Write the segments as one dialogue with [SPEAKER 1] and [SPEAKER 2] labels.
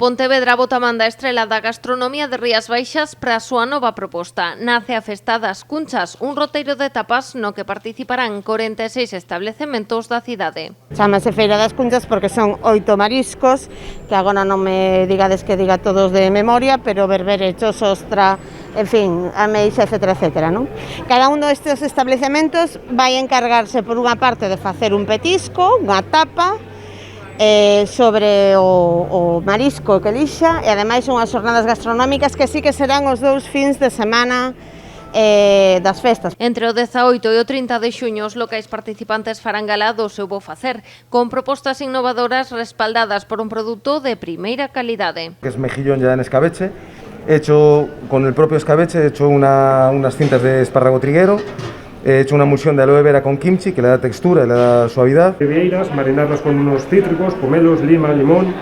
[SPEAKER 1] Pontevedra bota man da estrela da gastronomía de Rías Baixas para a súa nova proposta. Nace a Festa das Cunchas, un roteiro de tapas no que participarán 46 establecementos da cidade.
[SPEAKER 2] Chámase Feira das Cunchas porque son 8 mariscos, que agora non me digades que diga todos de memoria, pero berberechos, ostra, en fin, ameixa, etcétera, etcétera, non? Cada un destes establecementos vai encargarse por unha parte de facer un petisco, unha tapa, sobre o marisco que elixa, e ademais unhas xornadas gastronómicas que sí que serán os 2 fins de semana das festas.
[SPEAKER 1] Entre o 18 e o 30 de xuño os locais participantes farán gala do seu bo facer, con propostas innovadoras respaldadas por un produto de primeira calidade.
[SPEAKER 3] Que es mejillón ya en escabeche, hecho con el propio escabeche, he hecho unas cintas de espárrago triguero. He hecho una emulsión de aloe vera con kimchi que le da textura y le da suavidad.
[SPEAKER 4] Vieiras, marinarlas con unos cítricos, pomelos, lima, limón.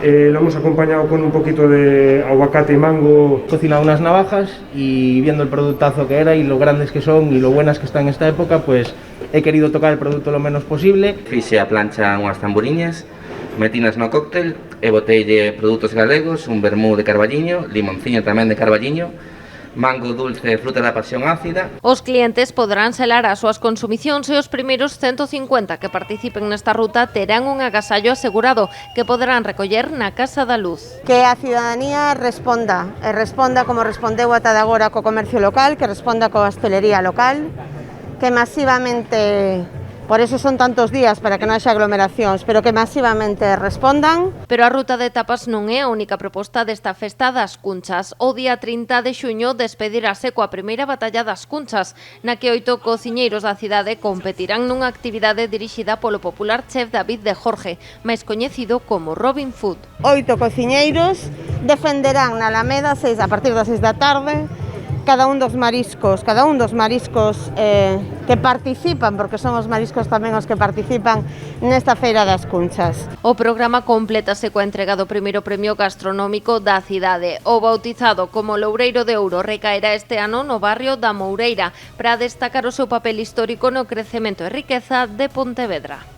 [SPEAKER 4] Lo hemos acompañado con un poquito de aguacate y mango.
[SPEAKER 5] He cocinado unas navajas y viendo el productazo que era y lo grandes que son y lo buenas que están en esta época, pues he querido tocar el producto lo menos posible.
[SPEAKER 6] Fixe a plancha unhas tamboriñas, metinas no cóctel e botelle produtos galegos, un vermú de carballiño, limonciño tamén de carballiño, mango dulce e fruta da pasión ácida.
[SPEAKER 1] Os clientes poderán selar as súas consumicións e os primeiros 150 que participen nesta ruta terán un agasallo asegurado que poderán recoller na Casa da Luz.
[SPEAKER 2] Que a cidadanía responda como respondeu ata de agora co comercio local, que responda coa hostelería local, que masivamente, por eso son tantos días para que non haxa aglomeracións, pero que masivamente respondan.
[SPEAKER 1] Pero a ruta de tapas non é a única proposta desta Festa das Cunchas. O día 30 de xuño despedirase coa primeira batalla das Cunchas, na que 8 cociñeiros da cidade competirán nunha actividade dirixida polo popular chef David de Jorge, máis coñecido como Robin Food.
[SPEAKER 2] 8 cociñeiros defenderán na Alameda a partir das 6 da tarde cada un dos mariscos que participan, porque son os mariscos tamén os que participan nesta Feira das Cunchas.
[SPEAKER 1] O programa complétase coa entrega do primeiro premio gastronómico da cidade. O bautizado como Loureiro de Ouro recaerá este ano no barrio da Moureira para destacar o seu papel histórico no crecemento e riqueza de Pontevedra.